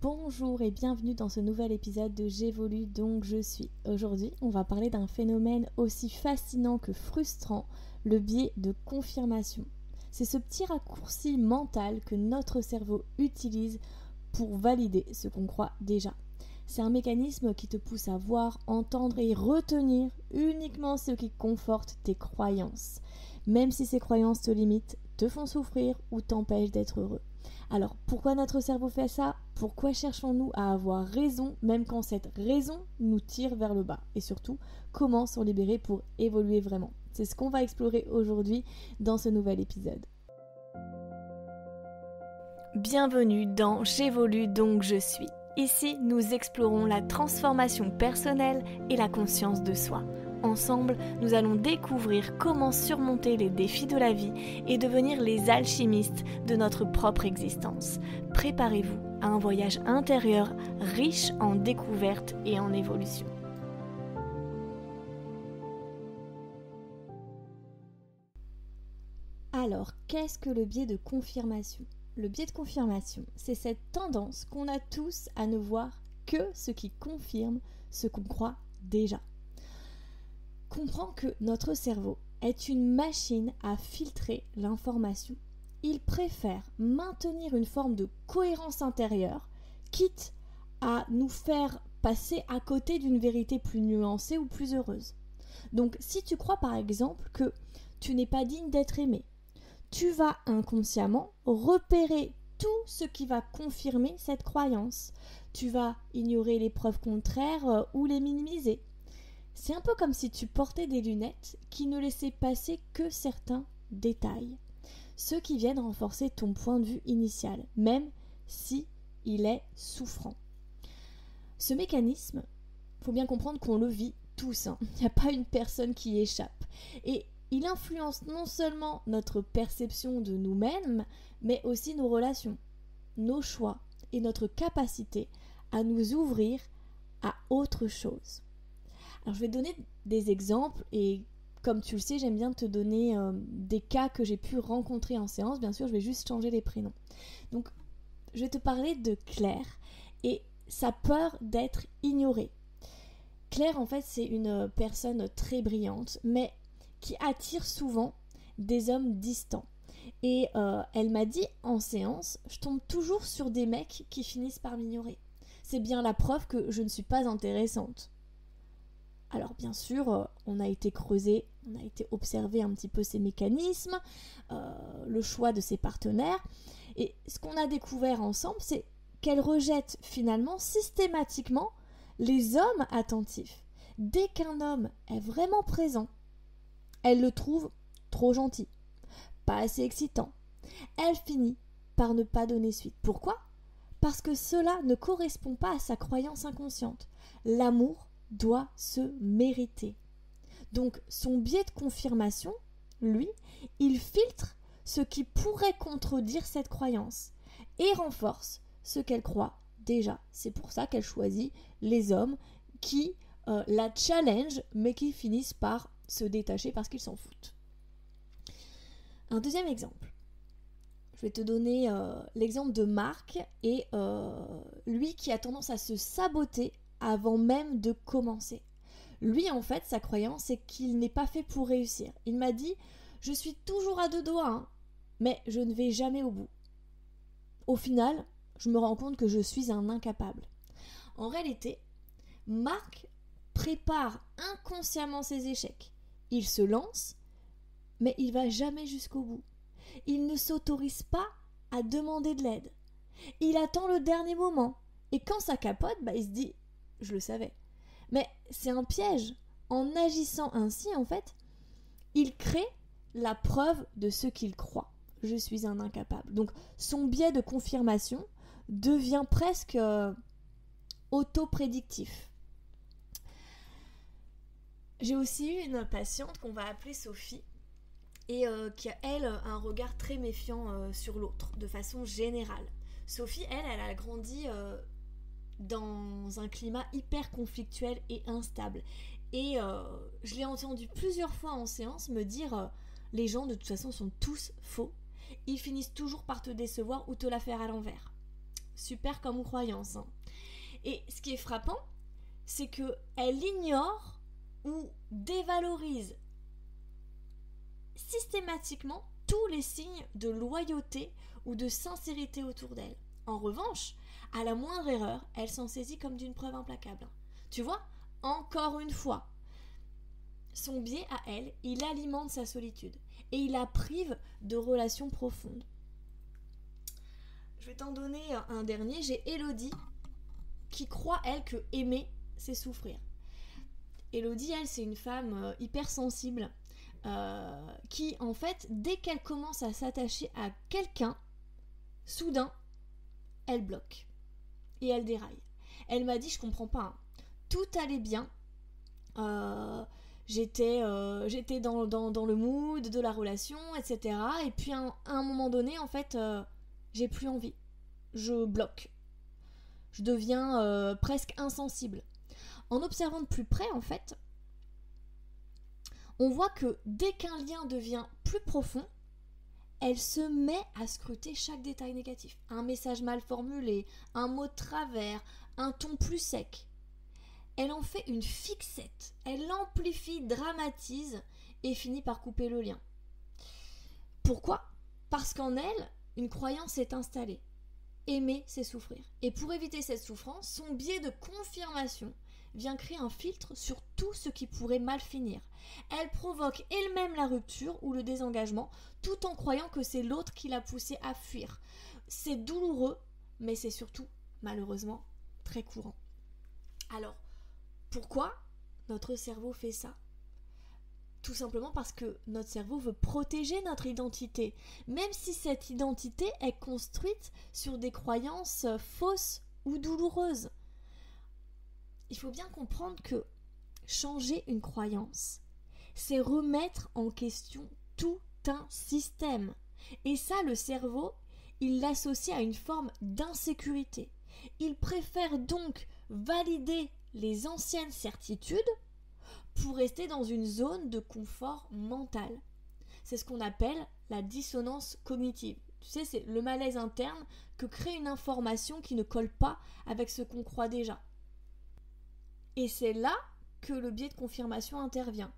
Bonjour et bienvenue dans ce nouvel épisode de J'évolue donc je suis. Aujourd'hui, on va parler d'un phénomène aussi fascinant que frustrant, le biais de confirmation. C'est ce petit raccourci mental que notre cerveau utilise pour valider ce qu'on croit déjà. C'est un mécanisme qui te pousse à voir, entendre et retenir uniquement ce qui conforte tes croyances, même si ces croyances te limitent, te font souffrir ou t'empêchent d'être heureux. Alors, pourquoi notre cerveau fait ça ? Pourquoi cherchons-nous à avoir raison, même quand cette raison nous tire vers le bas ? Et surtout, comment s'en libérer pour évoluer vraiment ? C'est ce qu'on va explorer aujourd'hui dans ce nouvel épisode. Bienvenue dans J'évolue donc je suis. Ici, nous explorons la transformation personnelle et la conscience de soi. Ensemble, nous allons découvrir comment surmonter les défis de la vie et devenir les alchimistes de notre propre existence. Préparez-vous à un voyage intérieur riche en découvertes et en évolution. Alors, qu'est-ce que le biais de confirmation ? Le biais de confirmation, c'est cette tendance qu'on a tous à ne voir que ce qui confirme ce qu'on croit déjà. Comprends que notre cerveau est une machine à filtrer l'information. Il préfère maintenir une forme de cohérence intérieure, quitte à nous faire passer à côté d'une vérité plus nuancée ou plus heureuse. Donc, si tu crois par exemple que tu n'es pas digne d'être aimé, tu vas inconsciemment repérer tout ce qui va confirmer cette croyance. Tu vas ignorer les preuves contraires ou les minimiser. C'est un peu comme si tu portais des lunettes qui ne laissaient passer que certains détails, ceux qui viennent renforcer ton point de vue initial, même si il est souffrant. Ce mécanisme, il faut bien comprendre qu'on le vit tous, Il n'y a pas une personne qui y échappe. Et il influence non seulement notre perception de nous-mêmes, mais aussi nos relations, nos choix et notre capacité à nous ouvrir à autre chose. Alors je vais donner des exemples et comme tu le sais, j'aime bien te donner des cas que j'ai pu rencontrer en séance. Bien sûr, je vais juste changer les prénoms. Donc, je vais te parler de Claire et sa peur d'être ignorée. Claire, en fait, c'est une personne très brillante, mais qui attire souvent des hommes distants. Et elle m'a dit en séance, je tombe toujours sur des mecs qui finissent par m'ignorer. C'est bien la preuve que je ne suis pas intéressante. Alors bien sûr, on a été creusé, on a été observé un petit peu ces mécanismes, le choix de ses partenaires. Et ce qu'on a découvert ensemble, c'est qu'elle rejette finalement systématiquement les hommes attentifs. Dès qu'un homme est vraiment présent, elle le trouve trop gentil, pas assez excitant. Elle finit par ne pas donner suite. Pourquoi ? Parce que cela ne correspond pas à sa croyance inconsciente. L'amour doit se mériter. Donc son biais de confirmation, lui, il filtre ce qui pourrait contredire cette croyance et renforce ce qu'elle croit déjà. C'est pour ça qu'elle choisit les hommes qui la challenge mais qui finissent par se détacher parce qu'ils s'en foutent. Un deuxième exemple. Je vais te donner l'exemple de Marc et lui qui a tendance à se saboter avant même de commencer. Lui, en fait, sa croyance, c'est qu'il n'est pas fait pour réussir. Il m'a dit, je suis toujours à deux doigts, mais je ne vais jamais au bout. Au final, je me rends compte que je suis un incapable. En réalité, Marc prépare inconsciemment ses échecs. Il se lance, mais il va jamais jusqu'au bout. Il ne s'autorise pas à demander de l'aide. Il attend le dernier moment. Et quand ça capote, il se dit « je le savais ». Mais c'est un piège. En agissant ainsi, en fait, il crée la preuve de ce qu'il croit. Je suis un incapable. Donc son biais de confirmation devient presque autoprédictif. J'ai aussi eu une patiente qu'on va appeler Sophie et qui a, elle, un regard très méfiant sur l'autre, de façon générale. Sophie, elle a grandi dans un climat hyper conflictuel et instable. Et je l'ai entendu plusieurs fois en séance me dire les gens de toute façon sont tous faux. Ils finissent toujours par te décevoir ou te la faire à l'envers. super comme croyance. Hein. Et ce qui est frappant, c'est qu'elle ignore ou dévalorise systématiquement tous les signes de loyauté ou de sincérité autour d'elle. En revanche, à la moindre erreur, elle s'en saisit comme d'une preuve implacable. Tu vois, encore une fois, son biais à elle, il alimente sa solitude et il la prive de relations profondes. Je vais t'en donner un dernier. J'ai Élodie qui croit, elle, que aimer, c'est souffrir. Élodie, elle, c'est une femme hypersensible qui, en fait, dès qu'elle commence à s'attacher à quelqu'un, soudain, elle bloque et elle déraille. Elle m'a dit, je comprends pas, hein. Tout allait bien, j'étais dans le mood de la relation, etc. Et puis à un moment donné, en fait, j'ai plus envie. Je bloque. Je deviens presque insensible. En observant de plus près, en fait, on voit que dès qu'un lien devient plus profond, elle se met à scruter chaque détail négatif. Un message mal formulé, un mot de travers, un ton plus sec. Elle en fait une fixette. Elle l'amplifie, dramatise et finit par couper le lien. Pourquoi ? Parce qu'en elle, une croyance est installée. Aimer, c'est souffrir. Et pour éviter cette souffrance, son biais de confirmation vient créer un filtre sur tout ce qui pourrait mal finir. Elle provoque elle-même la rupture ou le désengagement, tout en croyant que c'est l'autre qui l'a poussée à fuir. C'est douloureux, mais c'est surtout, malheureusement, très courant. Alors, pourquoi notre cerveau fait ça ? Tout simplement parce que notre cerveau veut protéger notre identité, même si cette identité est construite sur des croyances fausses ou douloureuses. Il faut bien comprendre que changer une croyance, c'est remettre en question tout un système. Et ça, le cerveau, il l'associe à une forme d'insécurité. Il préfère donc valider les anciennes certitudes pour rester dans une zone de confort mental. C'est ce qu'on appelle la dissonance cognitive. Tu sais, c'est le malaise interne que crée une information qui ne colle pas avec ce qu'on croit déjà. Et c'est là que le biais de confirmation intervient.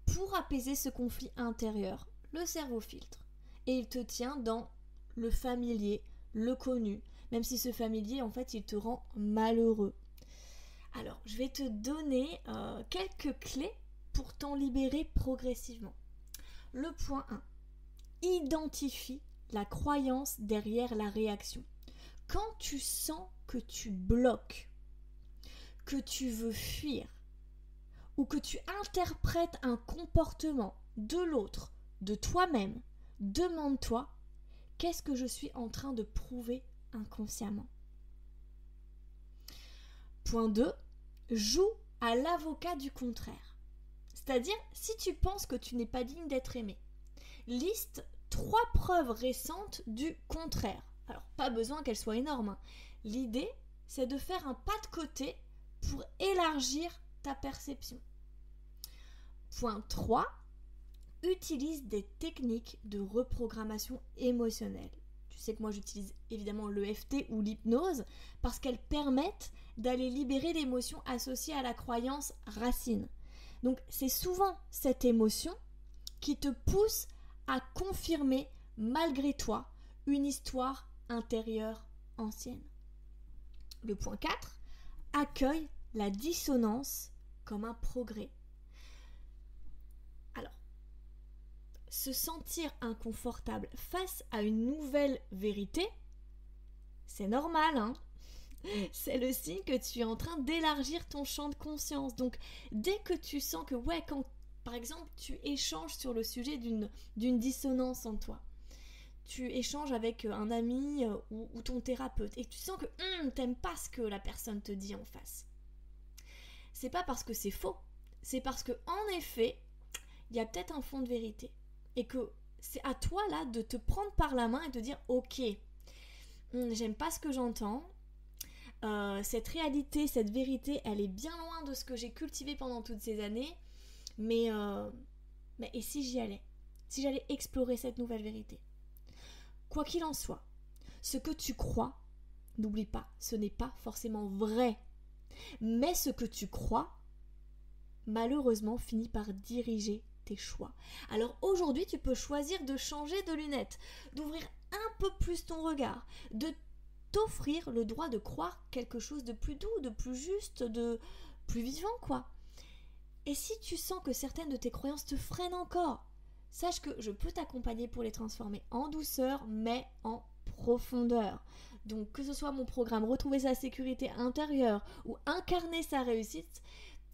Pour apaiser ce conflit intérieur, le cerveau filtre. Et il te tient dans le familier, le connu, même si ce familier, en fait, il te rend malheureux. Alors, je vais te donner quelques clés pour t'en libérer progressivement. Le point 1. Identifie la croyance derrière la réaction. Quand tu sens que tu bloques, que tu veux fuir, ou que tu interprètes un comportement de l'autre, de toi-même, demande-toi, qu'est-ce que je suis en train de prouver inconsciemment ? Point 2, joue à l'avocat du contraire. C'est-à-dire, si tu penses que tu n'es pas digne d'être aimé, liste 3 preuves récentes du contraire. Alors, pas besoin qu'elles soient énormes. Hein. L'idée, c'est de faire un pas de côté pour élargir ta perception. Point 3, utilise des techniques de reprogrammation émotionnelle. Tu sais que moi j'utilise évidemment l'EFT ou l'hypnose parce qu'elles permettent d'aller libérer l'émotion associée à la croyance racine. Donc c'est souvent cette émotion qui te pousse à confirmer malgré toi une histoire intérieure ancienne. Le point 4, accueille la dissonance comme un progrès. Alors, se sentir inconfortable face à une nouvelle vérité, c'est normal, hein ? C'est le signe que tu es en train d'élargir ton champ de conscience. Donc, dès que tu sens que, quand, par exemple, tu échanges sur le sujet d'une dissonance en toi, tu échanges avec un ami ou ton thérapeute, et tu sens que t'aimes pas ce que la personne te dit en face. C'est pas parce que c'est faux, c'est parce que, en effet, il y a peut-être un fond de vérité. Et que c'est à toi, là, de te prendre par la main et de dire « Ok, j'aime pas ce que j'entends. Cette réalité, cette vérité, elle est bien loin de ce que j'ai cultivé pendant toutes ces années. Mais et si j'y allais ? Si j'allais explorer cette nouvelle vérité ? Quoi qu'il en soit, ce que tu crois, N'oublie pas, ce n'est pas forcément vrai. Mais ce que tu crois, malheureusement, finit par diriger tes choix. Alors aujourd'hui, tu peux choisir de changer de lunettes, d'ouvrir un peu plus ton regard, de t'offrir le droit de croire quelque chose de plus doux, de plus juste, de plus vivant, quoi. Et si tu sens que certaines de tes croyances te freinent encore, sache que je peux t'accompagner pour les transformer en douceur, mais en profondeur. Donc que ce soit mon programme Retrouver sa sécurité intérieure ou Incarner sa réussite,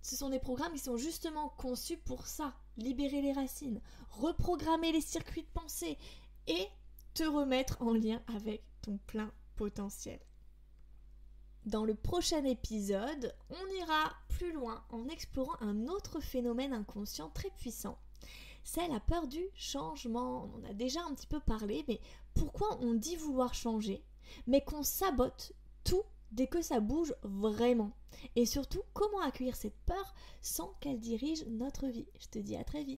ce sont des programmes qui sont justement conçus pour ça, libérer les racines, reprogrammer les circuits de pensée et te remettre en lien avec ton plein potentiel. Dans le prochain épisode, on ira plus loin en explorant un autre phénomène inconscient très puissant. C'est la peur du changement. On en a déjà un petit peu parlé, mais pourquoi on dit vouloir changer, mais qu'on sabote tout dès que ça bouge vraiment? Et surtout, comment accueillir cette peur sans qu'elle dirige notre vie? Je te dis à très vite.